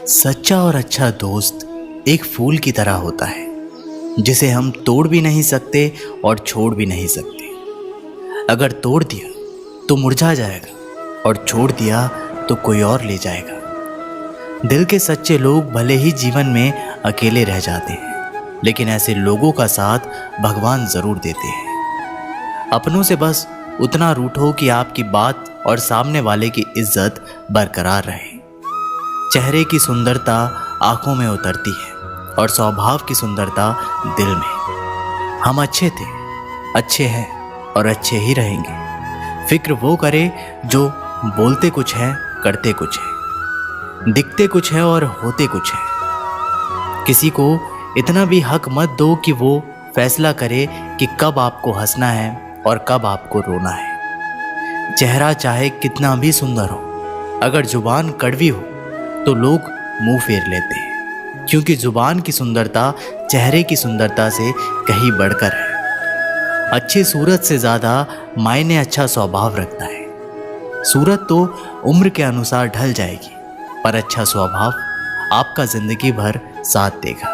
सच्चा और अच्छा दोस्त एक फूल की तरह होता है जिसे हम तोड़ भी नहीं सकते और छोड़ भी नहीं सकते। अगर तोड़ दिया तो मुरझा जाएगा और छोड़ दिया तो कोई और ले जाएगा। दिल के सच्चे लोग भले ही जीवन में अकेले रह जाते हैं, लेकिन ऐसे लोगों का साथ भगवान जरूर देते हैं। अपनों से बस उतना रूठो कि आपकी बात और सामने वाले की इज्जत बरकरार रहे। चेहरे की सुंदरता आंखों में उतरती है और स्वभाव की सुंदरता दिल में। हम अच्छे थे, अच्छे हैं और अच्छे ही रहेंगे। फिक्र वो करे जो बोलते कुछ है, करते कुछ है, दिखते कुछ है और होते कुछ है। किसी को इतना भी हक मत दो कि वो फैसला करे कि कब आपको हंसना है और कब आपको रोना है। चेहरा चाहे कितना भी सुंदर हो, अगर जुबान कड़वी हो तो लोग मुंह फेर लेते हैं, क्योंकि जुबान की सुंदरता चेहरे की सुंदरता से कहीं बढ़कर है। अच्छी सूरत से ज़्यादा मायने अच्छा स्वभाव रखता है। सूरत तो उम्र के अनुसार ढल जाएगी, पर अच्छा स्वभाव आपका जिंदगी भर साथ देगा।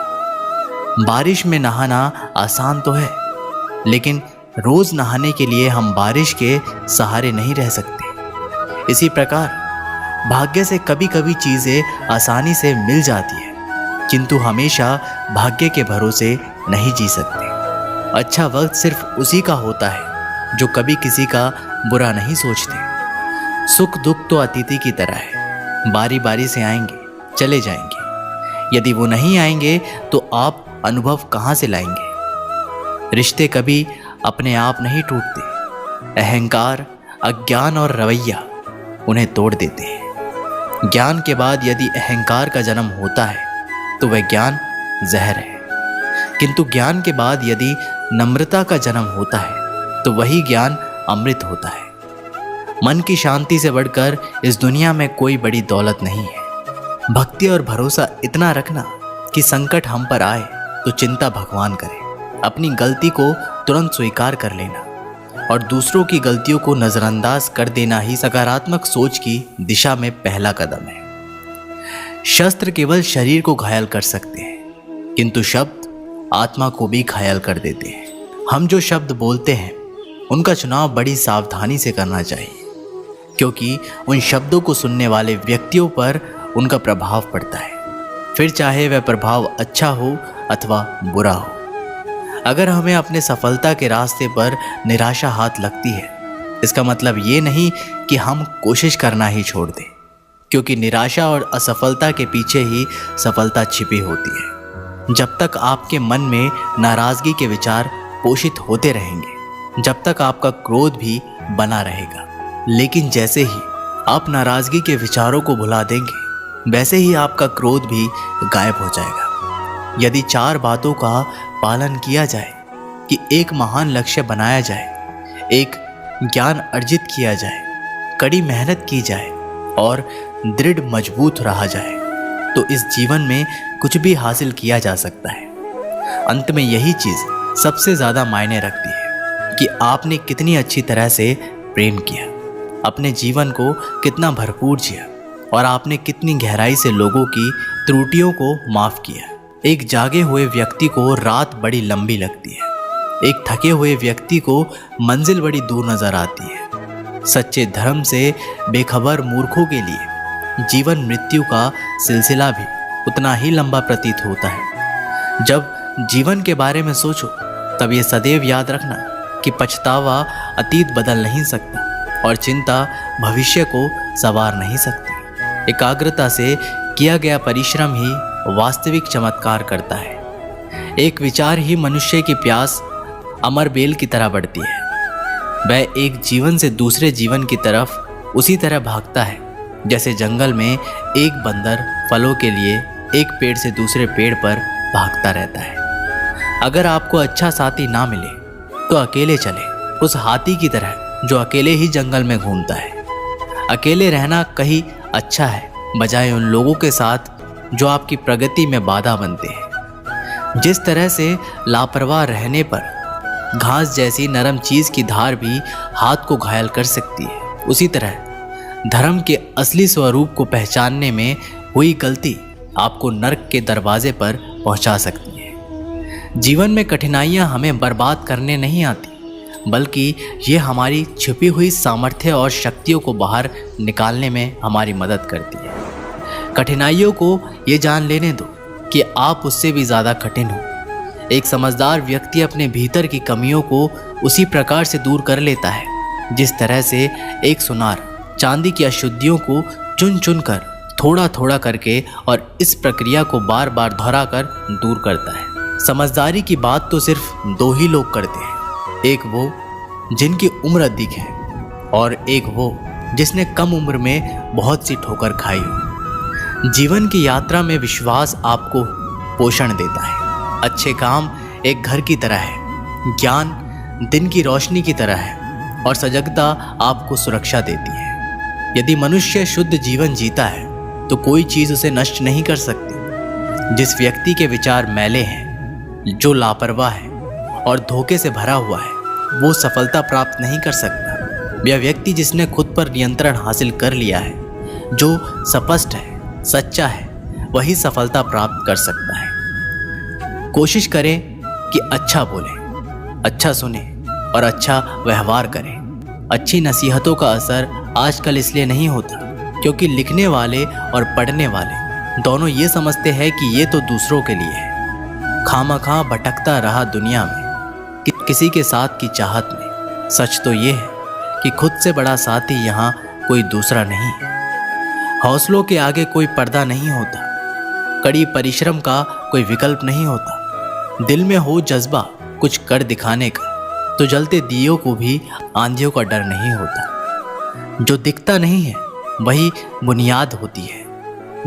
बारिश में नहाना आसान तो है, लेकिन रोज नहाने के लिए हम बारिश के सहारे नहीं रह सकते। इसी प्रकार भाग्य से कभी कभी चीजें आसानी से मिल जाती है, किंतु हमेशा भाग्य के भरोसे नहीं जी सकते। अच्छा वक्त सिर्फ उसी का होता है जो कभी किसी का बुरा नहीं सोचते। सुख दुख तो अतिथि की तरह है, बारी बारी से आएंगे, चले जाएंगे। यदि वो नहीं आएंगे तो आप अनुभव कहाँ से लाएंगे। रिश्ते कभी अपने आप नहीं टूटते। अहंकार, अज्ञान और रवैया उन्हें तोड़ देते हैं। ज्ञान के बाद यदि अहंकार का जन्म होता है तो वह ज्ञान जहर है, किंतु ज्ञान के बाद यदि नम्रता का जन्म होता है तो वही ज्ञान अमृत होता है। मन की शांति से बढ़कर इस दुनिया में कोई बड़ी दौलत नहीं है। भक्ति और भरोसा इतना रखना कि संकट हम पर आए तो चिंता भगवान करे। अपनी गलती को तुरंत स्वीकार कर लेना और दूसरों की गलतियों को नजरअंदाज कर देना ही सकारात्मक सोच की दिशा में पहला कदम है। शस्त्र केवल शरीर को घायल कर सकते हैं, किंतु शब्द आत्मा को भी घायल कर देते हैं। हम जो शब्द बोलते हैं उनका चुनाव बड़ी सावधानी से करना चाहिए, क्योंकि उन शब्दों को सुनने वाले व्यक्तियों पर उनका प्रभाव पड़ता है, फिर चाहे वह प्रभाव अच्छा हो अथवा बुरा हो। अगर हमें अपने सफलता के रास्ते पर निराशा हाथ लगती है, इसका मतलब ये नहीं कि हम कोशिश करना ही छोड़ दें, क्योंकि निराशा और असफलता के पीछे ही सफलता छिपी होती है। जब तक आपके मन में नाराजगी के विचार पोषित होते रहेंगे, जब तक आपका क्रोध भी बना रहेगा, लेकिन जैसे ही आप नाराजगी के विचारों को भुला देंगे, वैसे ही आपका क्रोध भी गायब हो जाएगा। यदि 4 बातों का पालन किया जाए कि एक महान लक्ष्य बनाया जाए, एक ज्ञान अर्जित किया जाए, कड़ी मेहनत की जाए और दृढ़ मजबूत रहा जाए, तो इस जीवन में कुछ भी हासिल किया जा सकता है। अंत में यही चीज़ सबसे ज़्यादा मायने रखती है कि आपने कितनी अच्छी तरह से प्रेम किया, अपने जीवन को कितना भरपूर जिया और आपने कितनी गहराई से लोगों की त्रुटियों को माफ़ किया। एक जागे हुए व्यक्ति को रात बड़ी लंबी लगती है, एक थके हुए व्यक्ति को मंजिल बड़ी दूर नजर आती है। सच्चे धर्म से बेखबर मूर्खों के लिए जीवन मृत्यु का सिलसिला भी उतना ही लंबा प्रतीत होता है। जब जीवन के बारे में सोचो तब ये सदैव याद रखना कि पछतावा अतीत बदल नहीं सकता और चिंता भविष्य को संवार नहीं सकती। एकाग्रता से किया गया परिश्रम ही वास्तविक चमत्कार करता है। एक विचार ही मनुष्य की प्यास अमर बेल की तरह बढ़ती है। वह एक जीवन से दूसरे जीवन की तरफ उसी तरह भागता है जैसे जंगल में एक बंदर फलों के लिए एक पेड़ से दूसरे पेड़ पर भागता रहता है। अगर आपको अच्छा साथी ना मिले तो अकेले चले, उस हाथी की तरह जो अकेले ही जंगल में घूमता है। अकेले रहना कहीं अच्छा है, बजाय उन लोगों के साथ जो आपकी प्रगति में बाधा बनते हैं। जिस तरह से लापरवाह रहने पर घास जैसी नरम चीज की धार भी हाथ को घायल कर सकती है, उसी तरह धर्म के असली स्वरूप को पहचानने में हुई गलती आपको नर्क के दरवाजे पर पहुंचा सकती है। जीवन में कठिनाइयां हमें बर्बाद करने नहीं आती, बल्कि ये हमारी छिपी हुई सामर्थ्य और शक्तियों को बाहर निकालने में हमारी मदद करती है। कठिनाइयों को ये जान लेने दो कि आप उससे भी ज़्यादा कठिन हो। एक समझदार व्यक्ति अपने भीतर की कमियों को उसी प्रकार से दूर कर लेता है जिस तरह से एक सुनार चांदी की अशुद्धियों को चुन चुन कर, थोड़ा थोड़ा करके और इस प्रक्रिया को बार बार दोहरा कर दूर करता है। समझदारी की बात तो सिर्फ दो ही लोग करते हैं, एक वो जिनकी उम्र अधिक है और एक वो जिसने कम उम्र में बहुत सी ठोकर खाई हो। जीवन की यात्रा में विश्वास आपको पोषण देता है। अच्छे काम एक घर की तरह है, ज्ञान दिन की रोशनी की तरह है और सजगता आपको सुरक्षा देती है। यदि मनुष्य शुद्ध जीवन जीता है तो कोई चीज़ उसे नष्ट नहीं कर सकती। जिस व्यक्ति के विचार मैले हैं, जो लापरवाह है और धोखे से भरा हुआ है, वो सफलता प्राप्त नहीं कर सकता। वह व्यक्ति जिसने खुद पर नियंत्रण हासिल कर लिया है, जो स्पष्ट है, सच्चा है, वही सफलता प्राप्त कर सकता है। कोशिश करें कि अच्छा बोलें, अच्छा सुने और अच्छा व्यवहार करें। अच्छी नसीहतों का असर आजकल इसलिए नहीं होता क्योंकि लिखने वाले और पढ़ने वाले दोनों ये समझते हैं कि ये तो दूसरों के लिए है। खामखा भटकता रहा दुनिया में किसी के साथ की चाहत में। सच तो ये है कि खुद से बड़ा साथी यहाँ कोई दूसरा नहीं है। हौसलों के आगे कोई पर्दा नहीं होता, कड़ी परिश्रम का कोई विकल्प नहीं होता। दिल में हो जज्बा कुछ कर दिखाने का तो जलते दियों को भी आंधियों का डर नहीं होता। जो दिखता नहीं है वही बुनियाद होती है,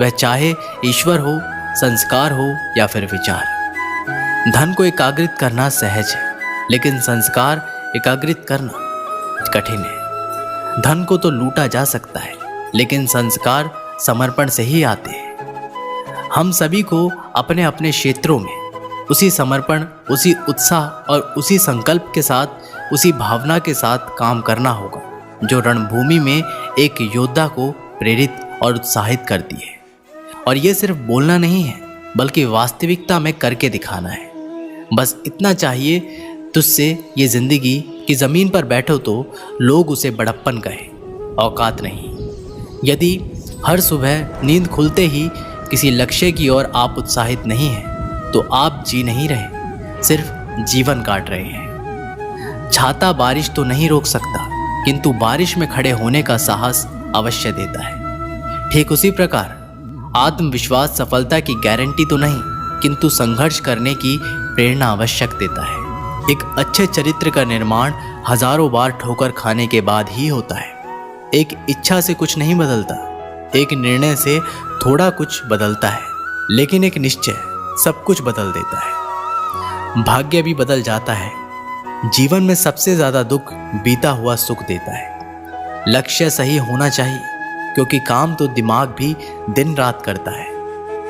वह चाहे ईश्वर हो, संस्कार हो या फिर विचार। धन को एकाग्रित करना सहज है, लेकिन संस्कार एकाग्रित करना कठिन है। धन को तो लूटा जा सकता है, लेकिन संस्कार समर्पण से ही आते हैं। हम सभी को अपने अपने क्षेत्रों में उसी समर्पण, उसी उत्साह और उसी संकल्प के साथ, उसी भावना के साथ काम करना होगा जो रणभूमि में एक योद्धा को प्रेरित और उत्साहित करती है। और ये सिर्फ बोलना नहीं है, बल्कि वास्तविकता में करके दिखाना है। बस इतना चाहिए तुझसे ये जिंदगी की ज़मीन पर बैठो तो लोग उसे बड़प्पन कहे, औकात नहीं। यदि हर सुबह नींद खुलते ही किसी लक्ष्य की ओर आप उत्साहित नहीं हैं तो आप जी नहीं रहे, सिर्फ जीवन काट रहे हैं। छाता बारिश तो नहीं रोक सकता, किंतु बारिश में खड़े होने का साहस अवश्य देता है। ठीक उसी प्रकार आत्मविश्वास सफलता की गारंटी तो नहीं, किंतु संघर्ष करने की प्रेरणा आवश्यक देता है। एक अच्छे चरित्र का निर्माण हजारों बार ठोकर खाने के बाद ही होता है। एक इच्छा से कुछ नहीं बदलता, एक निर्णय से थोड़ा कुछ बदलता है, लेकिन एक निश्चय सब कुछ बदल देता है। भाग्य भी बदल जाता है। जीवन में सबसे ज्यादा दुख बीता हुआ सुख देता है। लक्ष्य सही होना चाहिए, क्योंकि काम तो दिमाग भी दिन रात करता है,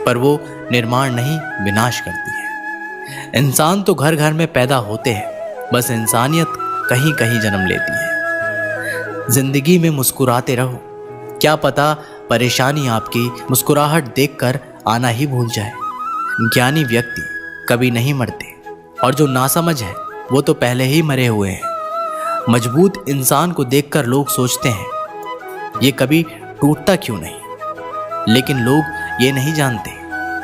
पर वो निर्माण नहीं, विनाश करती है। इंसान तो घर घर में पैदा होते हैं, बस इंसानियत कहीं कहीं जन्म लेती है। जिंदगी में मुस्कुराते रहो, क्या पता परेशानी आपकी मुस्कुराहट देखकर आना ही भूल जाए। ज्ञानी व्यक्ति कभी नहीं मरते और जो नासमझ है वो तो पहले ही मरे हुए हैं। मजबूत इंसान को देखकर लोग सोचते हैं ये कभी टूटता क्यों नहीं, लेकिन लोग ये नहीं जानते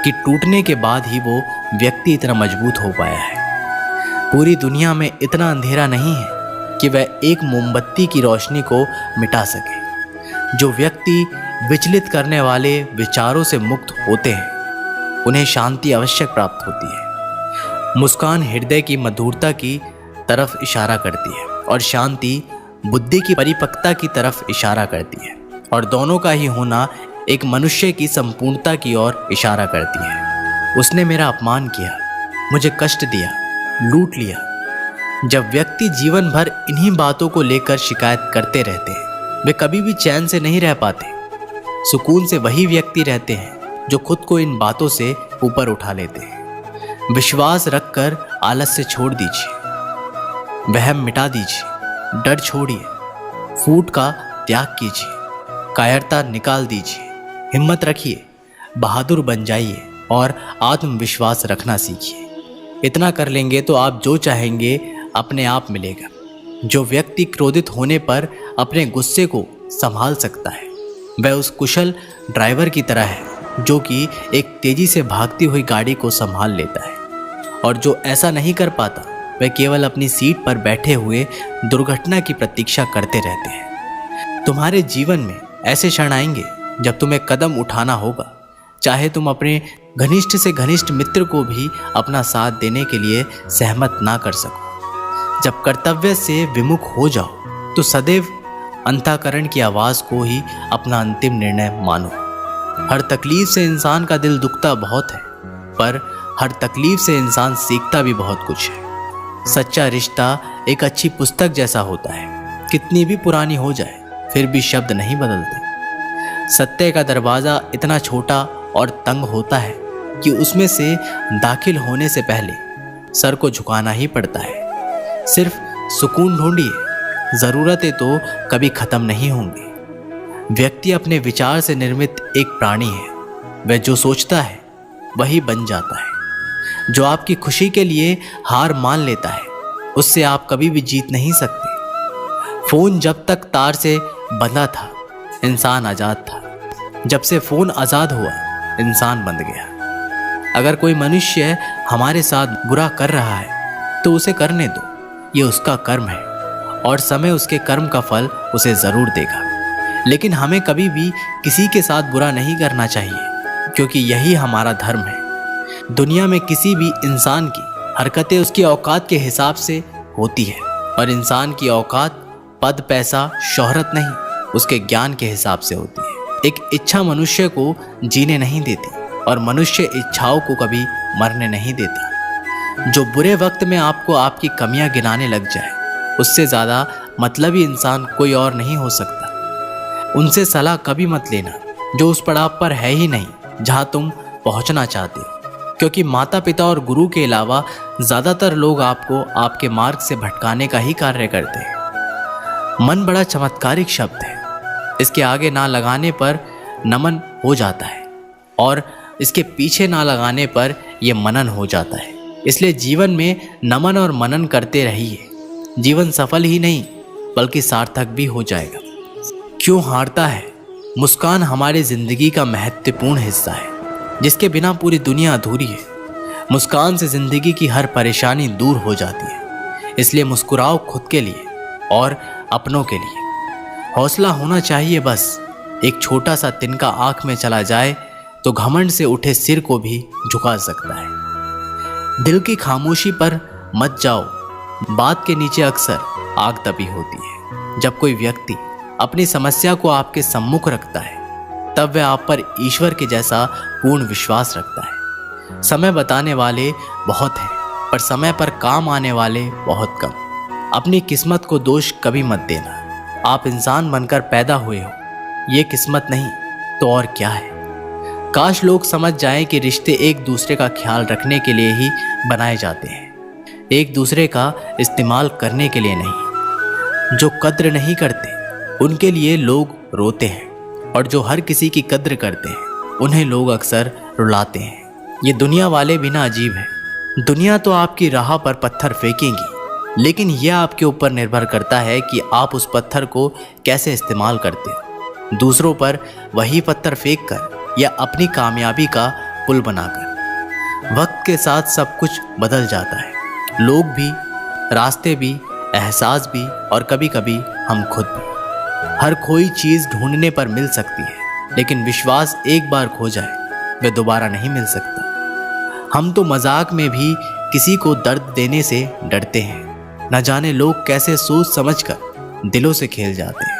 कि टूटने के बाद ही वो व्यक्ति इतना मजबूत हो पाया है। पूरी दुनिया में इतना अंधेरा नहीं है कि वह एक मोमबत्ती की रोशनी को मिटा सके। जो व्यक्ति विचलित करने वाले विचारों से मुक्त होते हैं उन्हें शांति आवश्यक प्राप्त होती है। मुस्कान हृदय की मधुरता की तरफ इशारा करती है और शांति बुद्धि की परिपक्वता की तरफ इशारा करती है, और दोनों का ही होना एक मनुष्य की संपूर्णता की ओर इशारा करती है। उसने मेरा अपमान किया, मुझे कष्ट दिया, लूट लिया। जब व्यक्ति जीवन भर इन्हीं बातों को लेकर शिकायत करते रहते हैं, वे कभी भी चैन से नहीं रह पाते। सुकून से वही व्यक्ति रहते हैं जो खुद को इन बातों से ऊपर उठा लेते हैं। विश्वास रखकर आलस्य छोड़ दीजिए, वहम मिटा दीजिए, डर छोड़िए, फूट का त्याग कीजिए, कायरता निकाल दीजिए, हिम्मत रखिए, बहादुर बन जाइए और आत्मविश्वास रखना सीखिए। इतना कर लेंगे तो आप जो चाहेंगे अपने आप मिलेगा। जो व्यक्ति क्रोधित होने पर अपने गुस्से को संभाल सकता है वह उस कुशल ड्राइवर की तरह है जो कि एक तेजी से भागती हुई गाड़ी को संभाल लेता है, और जो ऐसा नहीं कर पाता वह केवल अपनी सीट पर बैठे हुए दुर्घटना की प्रतीक्षा करते रहते हैं। तुम्हारे जीवन में ऐसे क्षण आएंगे जब तुम्हें कदम उठाना होगा, चाहे तुम अपने घनिष्ठ से घनिष्ठ मित्र को भी अपना साथ देने के लिए सहमत ना कर सको। जब कर्तव्य से विमुख हो जाओ तो सदैव अंतःकरण की आवाज़ को ही अपना अंतिम निर्णय मानो। हर तकलीफ से इंसान का दिल दुखता बहुत है, पर हर तकलीफ से इंसान सीखता भी बहुत कुछ है। सच्चा रिश्ता एक अच्छी पुस्तक जैसा होता है, कितनी भी पुरानी हो जाए फिर भी शब्द नहीं बदलते। सत्य का दरवाज़ा इतना छोटा और तंग होता है कि उसमें से दाखिल होने से पहले सर को झुकाना ही पड़ता है। सिर्फ सुकून ढूंढिए, ज़रूरतें तो कभी ख़त्म नहीं होंगी। व्यक्ति अपने विचार से निर्मित एक प्राणी है, वह जो सोचता है वही बन जाता है। जो आपकी खुशी के लिए हार मान लेता है उससे आप कभी भी जीत नहीं सकते। फ़ोन जब तक तार से बंधा था इंसान आज़ाद था, जब से फ़ोन आज़ाद हुआ इंसान बंध गया। अगर कोई मनुष्य हमारे साथ बुरा कर रहा है तो उसे करने दो, ये उसका कर्म है और समय उसके कर्म का फल उसे ज़रूर देगा। लेकिन हमें कभी भी किसी के साथ बुरा नहीं करना चाहिए, क्योंकि यही हमारा धर्म है। दुनिया में किसी भी इंसान की हरकतें उसकी औकात के हिसाब से होती है, और इंसान की औकात पद पैसा शोहरत नहीं, उसके ज्ञान के हिसाब से होती है। एक इच्छा मनुष्य को जीने नहीं देती और मनुष्य इच्छाओं को कभी मरने नहीं देता। जो बुरे वक्त में आपको आपकी कमियां गिनाने लग जाए उससे ज़्यादा मतलबी इंसान कोई और नहीं हो सकता। उनसे सलाह कभी मत लेना जो उस पड़ाव पर है ही नहीं जहां तुम पहुंचना चाहते हो, क्योंकि माता पिता और गुरु के अलावा ज़्यादातर लोग आपको आपके मार्ग से भटकाने का ही कार्य करते हैं। मन बड़ा चमत्कारिक शब्द है, इसके आगे ना लगाने पर नमन हो जाता है और इसके पीछे ना लगाने पर यह मनन हो जाता है। इसलिए जीवन में नमन और मनन करते रहिए, जीवन सफल ही नहीं बल्कि सार्थक भी हो जाएगा। क्यों हारता है? मुस्कान हमारी ज़िंदगी का महत्वपूर्ण हिस्सा है, जिसके बिना पूरी दुनिया अधूरी है। मुस्कान से ज़िंदगी की हर परेशानी दूर हो जाती है, इसलिए मुस्कुराओ खुद के लिए और अपनों के लिए। हौसला होना चाहिए, बस एक छोटा सा तिनका आँख में चला जाए तो घमंड से उठे सिर को भी झुका सकता है। दिल की खामोशी पर मत जाओ, बात के नीचे अक्सर आग तपी होती है। जब कोई व्यक्ति अपनी समस्या को आपके सम्मुख रखता है तब वह आप पर ईश्वर के जैसा पूर्ण विश्वास रखता है। समय बताने वाले बहुत हैं, पर समय पर काम आने वाले बहुत कम। अपनी किस्मत को दोष कभी मत देना। आप इंसान बनकर पैदा हुए हो, ये किस्मत नहीं तो और क्या है। काश लोग समझ जाएं कि रिश्ते एक दूसरे का ख्याल रखने के लिए ही बनाए जाते हैं, एक दूसरे का इस्तेमाल करने के लिए नहीं। जो कद्र नहीं करते उनके लिए लोग रोते हैं, और जो हर किसी की कद्र करते हैं उन्हें लोग अक्सर रुलाते हैं। ये दुनिया वाले भी ना अजीब है। दुनिया तो आपकी राह पर पत्थर फेंकेंगी, लेकिन यह आपके ऊपर निर्भर करता है कि आप उस पत्थर को कैसे इस्तेमाल करते हो। दूसरों पर वही पत्थर फेंक कर या अपनी कामयाबी का पुल बनाकर। वक्त के साथ सब कुछ बदल जाता है, लोग भी, रास्ते भी, एहसास भी और कभी कभी हम खुद भी। हर खोई चीज़ ढूंढने पर मिल सकती है, लेकिन विश्वास एक बार खो जाए वह दोबारा नहीं मिल सकता। हम तो मजाक में भी किसी को दर्द देने से डरते हैं, न जाने लोग कैसे सोच समझकर दिलों से खेल जाते हैं।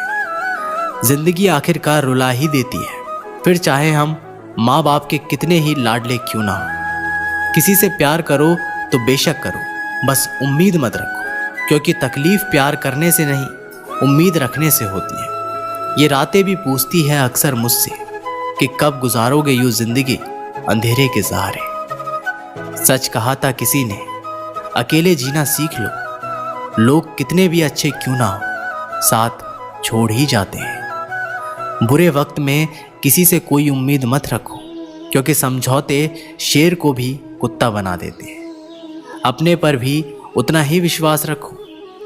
जिंदगी आखिरकार रुला ही देती है, फिर चाहे हम माँ बाप के कितने ही लाडले क्यों ना हो। किसी से प्यार करो तो बेशक करो, बस उम्मीद मत रखो, क्योंकि तकलीफ प्यार करने से नहीं उम्मीद रखने से होती है। ये रातें भी पूछती है अक्सर मुझसे कि कब गुजारोगे यूँ जिंदगी अंधेरे के सहारे। सच कहा था किसी ने, अकेले जीना सीख लो, लोग कितने भी अच्छे क्यों ना हो साथ छोड़ ही जाते हैं। बुरे वक्त में किसी से कोई उम्मीद मत रखो, क्योंकि समझौते शेर को भी कुत्ता बना देते हैं। अपने पर भी उतना ही विश्वास रखो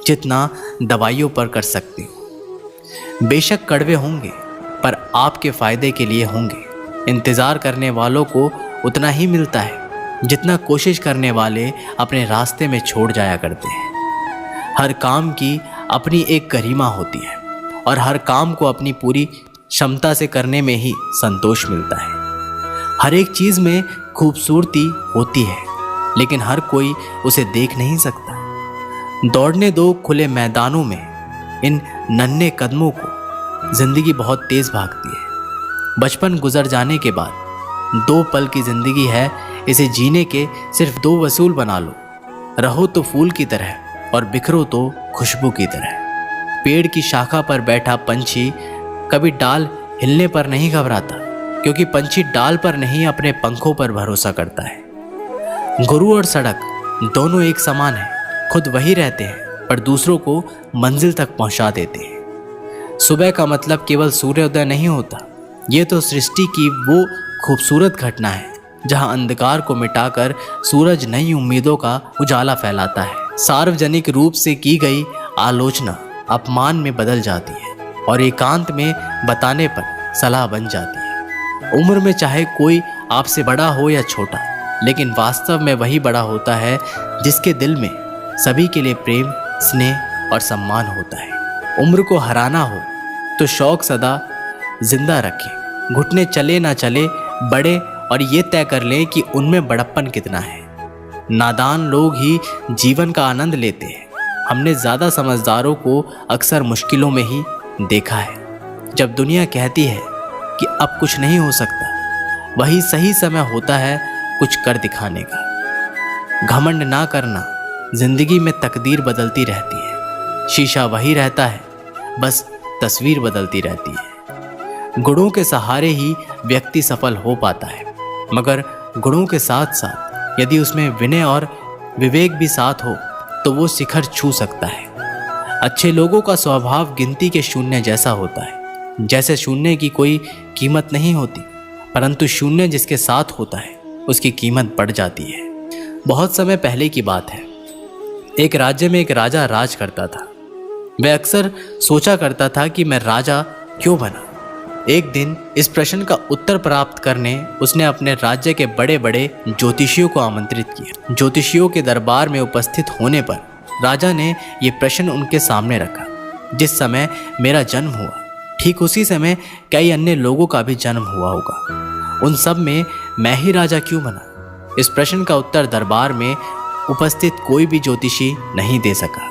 जितना दवाइयों पर कर सकते हो। बेशक कड़वे होंगे पर आपके फायदे के लिए होंगे। इंतज़ार करने वालों को उतना ही मिलता है जितना कोशिश करने वाले अपने रास्ते में छोड़ जाया करते हैं। हर काम की अपनी एक गरिमा होती है और हर काम को अपनी पूरी क्षमता से करने में ही संतोष मिलता है। हर एक चीज़ में खूबसूरती होती है लेकिन हर कोई उसे देख नहीं सकता। दौड़ने दो खुले मैदानों में इन नन्हे कदमों को। जिंदगी बहुत तेज भागती है। बचपन गुजर जाने के बाद 2 पल की जिंदगी है, इसे जीने के सिर्फ 2 वसूल बना लो। रहो तो फूल की तरह और बिखरो तो खुशबू की तरह। पेड़ की शाखा पर बैठा पंछी कभी डाल हिलने पर नहीं घबराता, क्योंकि पंछी डाल पर नहीं अपने पंखों पर भरोसा करता है। गुरु और सड़क दोनों एक समान है। खुद वही रहते हैं पर दूसरों को मंजिल तक पहुंचा देते हैं। सुबह का मतलब केवल सूर्योदय नहीं होता, ये तो सृष्टि की वो खूबसूरत घटना है जहां अंधकार को मिटाकर सूरज नई उम्मीदों का उजाला फैलाता है। सार्वजनिक रूप से की गई आलोचना अपमान में बदल जाती है और एकांत में बताने पर सलाह बन जाती है। उम्र में चाहे कोई आपसे बड़ा हो या छोटा, लेकिन वास्तव में वही बड़ा होता है जिसके दिल में सभी के लिए प्रेम, स्नेह और सम्मान होता है। उम्र को हराना हो तो शौक सदा जिंदा रखें। घुटने चले ना चले बड़े और ये तय कर लें कि उनमें बड़प्पन कितना है। नादान लोग ही जीवन का आनंद लेते हैं। हमने ज़्यादा समझदारों को अक्सर मुश्किलों में ही देखा है। जब दुनिया कहती है कि अब कुछ नहीं हो सकता, वही सही समय होता है कुछ कर दिखाने का। घमंड ना करना, जिंदगी में तकदीर बदलती रहती है। शीशा वही रहता है, बस तस्वीर बदलती रहती है। गुणों के सहारे ही व्यक्ति सफल हो पाता है, मगर गुणों के साथ साथ यदि उसमें विनय और विवेक भी साथ हो तो वो शिखर छू सकता है। अच्छे लोगों का स्वभाव गिनती के शून्य जैसा होता है। जैसे शून्य की कोई कीमत नहीं होती, परंतु शून्य जिसके साथ होता है उसकी कीमत बढ़ जाती है। बहुत समय पहले की बात है। एक राज्य में एक राजा राज करता था। वह अक्सर सोचा करता था कि मैं राजा क्यों बना। एक दिन इस प्रश्न का उत्तर प्राप्त करने उसने अपने राज्य के बड़े बड़े ज्योतिषियों को आमंत्रित किया। ज्योतिषियों के दरबार में उपस्थित होने पर राजा ने ये प्रश्न उनके सामने रखा। जिस समय मेरा जन्म हुआ, ठीक उसी समय कई अन्य लोगों का भी जन्म हुआ होगा। उन सब में मैं ही राजा क्यों बना? इस प्रश्न का उत्तर दरबार में उपस्थित कोई भी ज्योतिषी नहीं दे सका।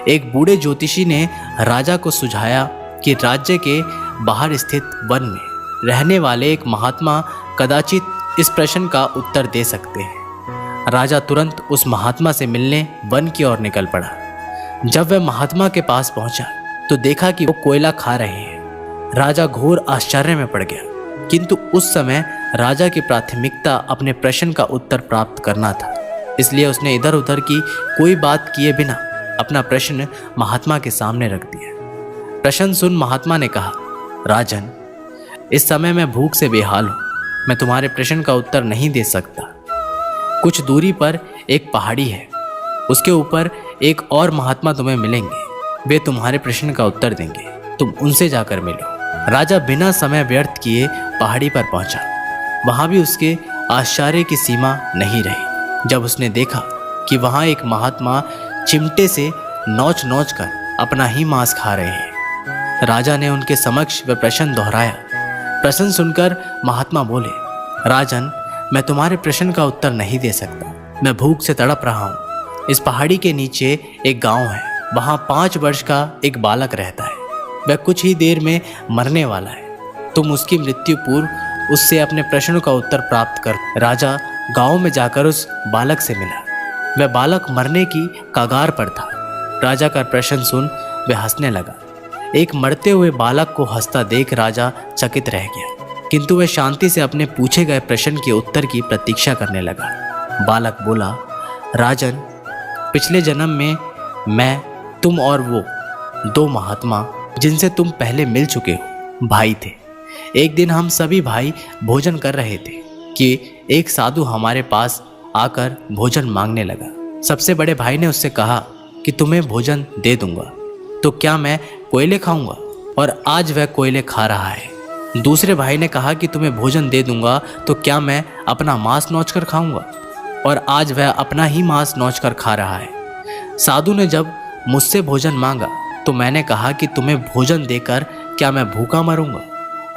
एक बूढ़े ज्योतिषी ने राजा को सुझाया कि राज्य के बाहर स्थित वन में रहने वाले एक महात्मा कदाचित इस प्रश्न का उत्तर दे सकते हैं। राजा तुरंत उस महात्मा से मिलने वन की ओर निकल पड़ा। जब वह महात्मा के पास पहुंचा तो देखा कि वो कोयला खा रहे हैं। राजा घोर आश्चर्य में पड़ गया, किंतु उस समय राजा की प्राथमिकता अपने प्रश्न का उत्तर प्राप्त करना था। इसलिए उसने इधर उधर की कोई बात किए बिना अपना प्रश्न महात्मा के सामने रख दिया। प्रश्न सुन महात्मा ने कहा, राजन, इस समय मैं भूख से बेहाल हूँ। मैं तुम्हारे प्रश्न का उत्तर नहीं दे सकता। कुछ दूरी पर एक पहाड़ी है, उसके ऊपर एक और महात्मा तुम्हें मिलेंगे। वे तुम्हारे प्रश्न का उत्तर देंगे, तुम उनसे जाकर मिलो। राजा बिना समय व्यर्थ किए पहाड़ी पर पहुंचा। वहां भी उसके आश्चर्य की सीमा नहीं रही जब उसने देखा कि वहां एक महात्मा चिमटे से नोच नोच कर अपना ही मांस खा रहे हैं। राजा ने उनके समक्ष वह प्रश्न दोहराया। प्रश्न सुनकर महात्मा बोले, राजन, मैं तुम्हारे प्रश्न का उत्तर नहीं दे सकता। मैं भूख से तड़प रहा हूँ। इस पहाड़ी के नीचे एक गांव है, वहाँ 5 वर्ष का एक बालक रहता है। वह कुछ ही देर में मरने वाला है। तुम उसकी मृत्यु पूर्व उससे अपने प्रश्न का उत्तर प्राप्त कर। राजा गांव में जाकर उस बालक से मिला। वह बालक मरने की कगार पर था। राजा का प्रश्न सुन वह हंसने लगा। एक मरते हुए बालक को हंसता देख राजा चकित रह गया, किंतु वह शांति से अपने पूछे गए प्रश्न के उत्तर की प्रतीक्षा करने लगा। बालक बोला, राजन, पिछले जन्म में मैं, तुम और वो 2 महात्मा जिनसे तुम पहले मिल चुके हो भाई थे। एक दिन हम सभी भाई भोजन कर रहे थे। कि एक साधु हमारे पास आकर भोजन मांगने लगा। सबसे बड़े भाई ने उससे कहा कि तुम्हें भोजन दे दूंगा तो क्या मैं कोयले खाऊंगा, और आज वह कोयले खा रहा है। दूसरे भाई ने कहा कि तुम्हें भोजन दे दूंगा तो क्या मैं अपना मांस नोच कर खाऊंगा, और आज वह अपना ही मांस नोच कर खा रहा है। साधु ने जब मुझसे भोजन मांगा तो मैंने कहा कि तुम्हें भोजन देकर क्या मैं भूखा मरूंगा,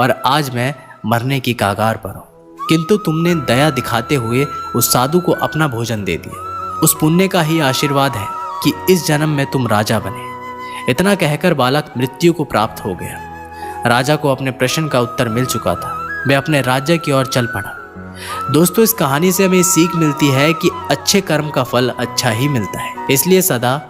और आज मैं मरने की कगार पर हूँ, किंतु तुमने दया दिखाते हुए उस साधु को अपना भोजन दे दिया। उस पुण्य का ही आशीर्वाद है कि इस जन्म में तुम राजा बने। इतना कहकर बालक मृत्यु को प्राप्त हो गया। राजा को अपने प्रश्न का उत्तर मिल चुका था। वह अपने राज्य की ओर चल पड़ा। दोस्तों, इस कहानी से हमें सीख मिलती है कि अच्छे कर्म का फल अच्छा ही मिलता है, इसलिए सदा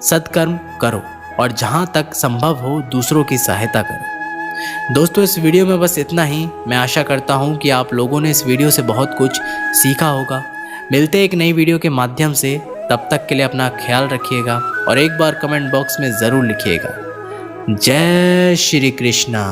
सत्कर्म करो और जहाँ तक संभव हो दूसरों की सहायता करो। दोस्तों, इस वीडियो में बस इतना ही। मैं आशा करता हूँ कि आप लोगों ने इस वीडियो से बहुत कुछ सीखा होगा। मिलते एक नई वीडियो के माध्यम से, तब तक के लिए अपना ख्याल रखिएगा और एक बार कमेंट बॉक्स में ज़रूर लिखिएगा। जय श्री कृष्णा।